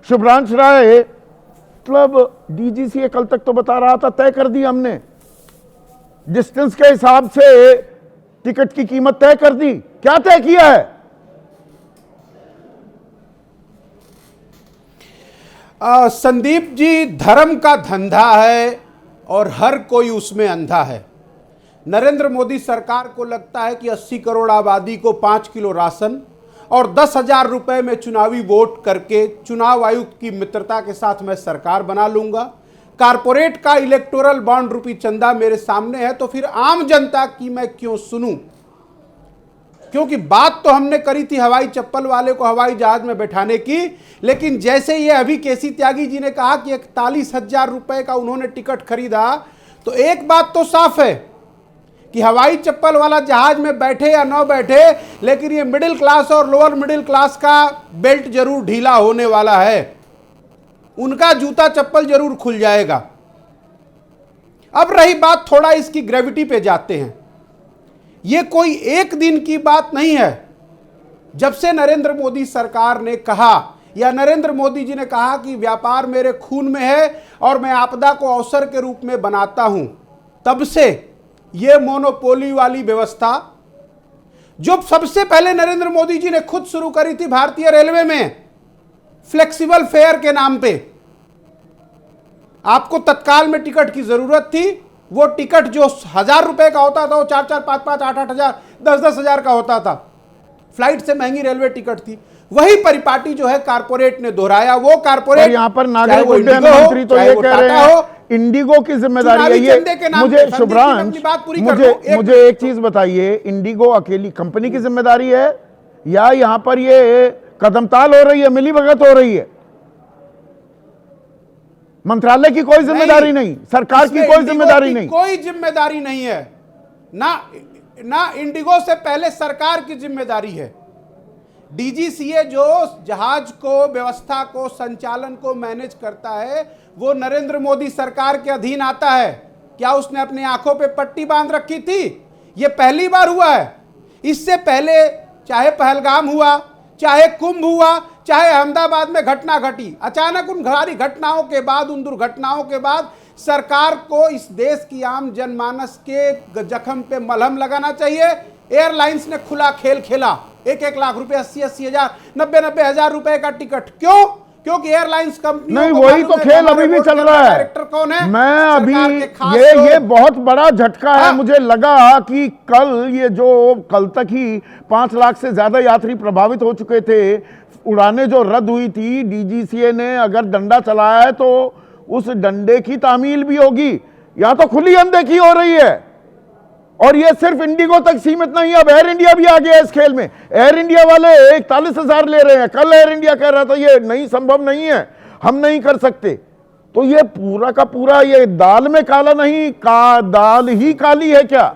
शुभ्रांश राय मतलब डीजीसीए कल तक तो बता रहा था तय कर दी हमने, डिस्टेंस के हिसाब से टिकट की कीमत तय कर दी। क्या तय किया है? संदीप जी, धर्म का धंधा है और हर कोई उसमें अंधा है। नरेंद्र मोदी सरकार को लगता है कि 80 करोड़ आबादी को 5 किलो राशन और 10,000 रुपए में चुनावी वोट करके चुनाव आयुक्त की मित्रता के साथ मैं सरकार बना लूंगा। कारपोरेट का इलेक्टोरल बॉन्ड रूपी चंदा मेरे सामने है, तो फिर आम जनता की मैं क्यों सुनूं? क्योंकि बात तो हमने करी थी हवाई चप्पल वाले को हवाई जहाज में बैठाने की, लेकिन जैसे ये अभी केसी त्यागी जी ने कहा कि 41,000 रुपए का उन्होंने टिकट खरीदा, तो एक बात तो साफ है कि हवाई चप्पल वाला जहाज में बैठे या न बैठे, लेकिन ये मिडिल क्लास और लोअर मिडिल क्लास का बेल्ट जरूर ढीला होने वाला है, उनका जूता चप्पल जरूर खुल जाएगा। अब रही बात, थोड़ा इसकी ग्रेविटी पे जाते हैं। ये कोई एक दिन की बात नहीं है। जब से नरेंद्र मोदी सरकार ने कहा या नरेंद्र मोदी जी ने कहा कि व्यापार मेरे खून में है और मैं आपदा को अवसर के रूप में बनाता हूं, तब से ये मोनोपोली वाली व्यवस्था जो सबसे पहले नरेंद्र मोदी जी ने खुद शुरू करी थी भारतीय रेलवे में, फ्लेक्सिबल फेयर के नाम पे, आपको तत्काल में टिकट की जरूरत थी, वो टिकट जो 1,000 रुपए का होता था वो 4-4, 5-5, 8-8 हजार, 10-10 हजार का होता था। फ्लाइट से महंगी रेलवे टिकट थी। वही परिपाटी जो है कारपोरेट ने दोहराया। वो कारपोरेट यहां पर नागरिक उड्डयन मंत्री तो ये कह रहे हैं इंडिगो की जिम्मेदारी है ये। मुझे शुभ्रांश, मुझे एक चीज बताइए, इंडिगो अकेली कंपनी की जिम्मेदारी है या यहां पर ये कदमताल हो रही है, मिलीभगत हो रही है? मंत्रालय की कोई जिम्मेदारी नहीं, सरकार की कोई जिम्मेदारी नहीं, कोई जिम्मेदारी नहीं है। ना इंडिगो से पहले सरकार की जिम्मेदारी है। डीजीसीए जो जहाज को, व्यवस्था को, संचालन को मैनेज करता है, वो नरेंद्र मोदी सरकार के अधीन आता है। क्या उसने अपनी आंखों पे पट्टी बांध रखी थी? ये पहली बार हुआ है। इससे पहले चाहे पहलगाम हुआ, चाहे कुंभ हुआ, चाहे अहमदाबाद में घटना घटी, अचानक उन सारी घटनाओं के बाद, उन दुर्घटनाओं के बाद सरकार को इस देश की आम जनमानस के जख्म पे मलहम लगाना चाहिए। एयरलाइंस ने खुला खेल खेला, 1-1 लाख रुपए, 80-80 हजार, 90-90 हजार रुपए का टिकट। क्यों? क्योंकि एयरलाइंस कंपनी नहीं, वही तो खेल अभी भी चल रहा है। डायरेक्टर कौन है? मैं अभी ये बहुत बड़ा झटका है। मुझे लगा कि कल ये जो कल तक ही 5 लाख से ज्यादा यात्री प्रभावित हो चुके थे, उड़ानें जो रद्द हुई थी, डीजीसीए ने अगर डंडा चलाया है तो उस डंडे की तामील भी होगी। यहां तो खुली अनदेखी हो रही है। और ये सिर्फ इंडिगो तक सीमित नहीं है, अब एयर इंडिया भी आ गया इस खेल में। एयर इंडिया वाले 41,000 ले रहे हैं। कल एयर इंडिया कह रहा था ये नहीं, संभव नहीं है, हम नहीं कर सकते। तो ये पूरा का पूरा ये दाल में काला नहीं, दाल ही काली है क्या?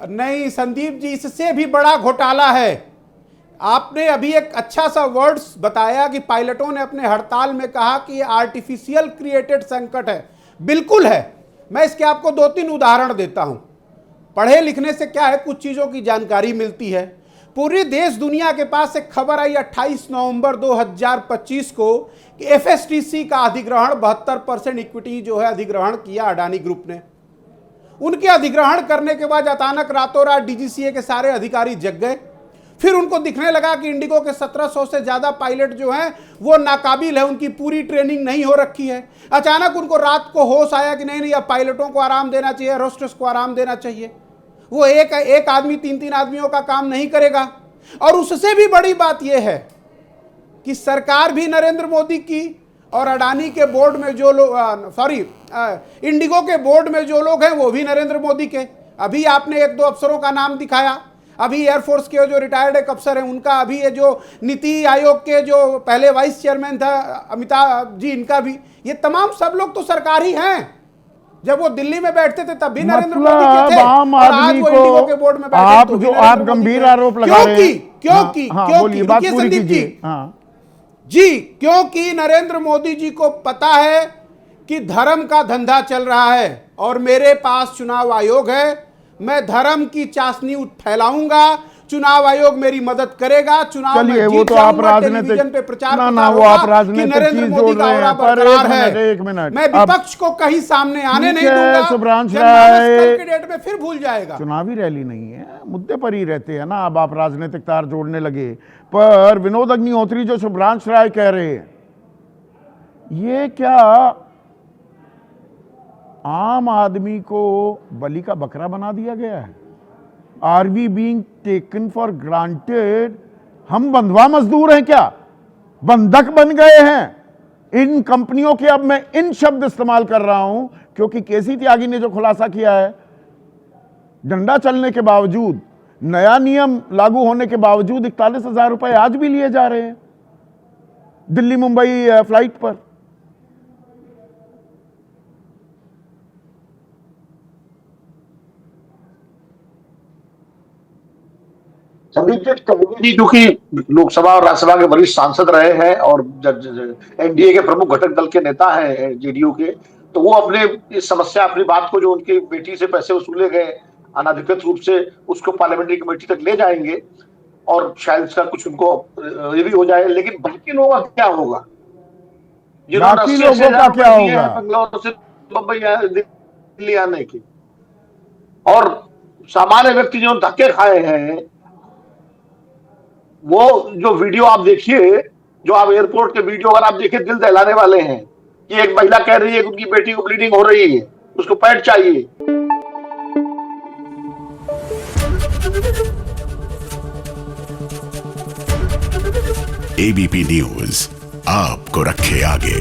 नहीं संदीप जी, इससे भी बड़ा घोटाला है। आपने अभी एक अच्छा सा वर्ड्स बताया कि पायलटों ने अपने हड़ताल में कहा कि ये आर्टिफिशियल क्रिएटेड संकट है। बिल्कुल है। मैं इसके आपको 2-3 उदाहरण देता हूं। पढ़े लिखने से क्या है, कुछ चीजों की जानकारी मिलती है। पूरी देश दुनिया के पास एक खबर आई 28 नवंबर 2025 को कि एफएसटीसी का अधिग्रहण 72% इक्विटी जो है अधिग्रहण किया अडानी ग्रुप ने। उनके अधिग्रहण करने के बाद अचानक रातों रात डीजीसीए के सारे अधिकारी जग गए। फिर उनको दिखने लगा कि इंडिगो के 1700 से ज्यादा पायलट जो हैं वो नाकाबिल है, उनकी पूरी ट्रेनिंग नहीं हो रखी है। अचानक उनको रात को होश आया कि नहीं, अब पायलटों को आराम देना चाहिए, होस्टेस को आराम देना चाहिए। वो एक आदमी 3-3 आदमियों का काम नहीं करेगा। और उससे भी बड़ी बात यह है कि सरकार भी नरेंद्र मोदी की और अडानी के बोर्ड में जो लोग, इंडिगो के बोर्ड में जो लोग हैं वो भी नरेंद्र मोदी के। अभी आपने 1-2 अफसरों का नाम दिखाया। अभी एयरफोर्स के जो रिटायर्ड एक अफसर हैं उनका, अभी ये जो नीति आयोग के जो पहले वाइस चेयरमैन था अमिताभ जी, इनका भी, ये तमाम सब लोग तो सरकार ही हैं। जब वो दिल्ली में बैठते थे तब भी नरेंद्र मोदी के थे, और आज वो इंडिगो के बोर्ड में बैठे तो आप गंभीर आरोप लगा रहे हैं। क्योंकि संदीप जी, क्योंकि नरेंद्र मोदी जी को पता है कि धर्म का धंधा चल रहा है और मेरे पास चुनाव आयोग है। मैं धर्म की चाशनी फैलाऊंगा, चुनाव आयोग मेरी मदद करेगा, चुनाव में चलिए, वो जीत तो आप जाऊंगा, राजनीतिक टेलीविजन पे प्रचार ना प्रसार वो आप होगा राजनीतिक कि नरेंद्र चीज मोदी जोड़ का रहे ऑरा हैं। पर बरकरार एक मिनट मैं विपक्ष को कहीं सामने आने ठीक नहीं है, दूंगा। शुभ्रांशु जनमानस राय, कल के डेट में फिर भूल जाएगा। चुनावी रैली नहीं है, मुद्दे पर ही रहते हैं ना। अब आप राजनीतिक तार जोड़ने लगे। पर विनोद अग्निहोत्री जो शुभ्रांशु राय कह रहे हैं, ये क्या आम आदमी को बलि का बकरा बना दिया गया है? Are we being taken for granted? हम बंधुआ मजदूर हैं क्या? बंधक बन गए हैं इन कंपनियों के? अब मैं इन शब्द इस्तेमाल कर रहा हूं क्योंकि केसी त्यागी ने जो खुलासा किया है, डंडा चलने के बावजूद, नया नियम लागू होने के बावजूद 41,000 रुपए आज भी लिए जा रहे हैं दिल्ली मुंबई फ्लाइट पर। संदीप जी, क्योंकि लोकसभा और राज्यसभा के वरिष्ठ सांसद रहे हैं और एनडीए के प्रमुख घटक दल के नेता हैं जेडीयू के, तो वो अपने इस समस्या, अपनी बात को जो उनकी बेटी से पैसे वसूले गए अनाधिकृत रूप से, उसको पार्लियामेंट्री कमेटी तक ले जाएंगे और शायद इसका कुछ उनको ये भी हो जाए। लेकिन बाकी लोगों का क्या होगा? बाकी लोगों का क्या होगा? बंगलौर से मुंबई दिल्ली आने की, और सामान्य व्यक्ति जो धक्के खाए हैं, वो जो वीडियो आप देखिए, जो आप एयरपोर्ट के वीडियो अगर आप देखिए, दिल दहलाने वाले हैं कि एक महिला कह रही है कि उनकी बेटी को ब्लीडिंग हो रही है, उसको पैड चाहिए। एबीपी न्यूज आपको रखे आगे।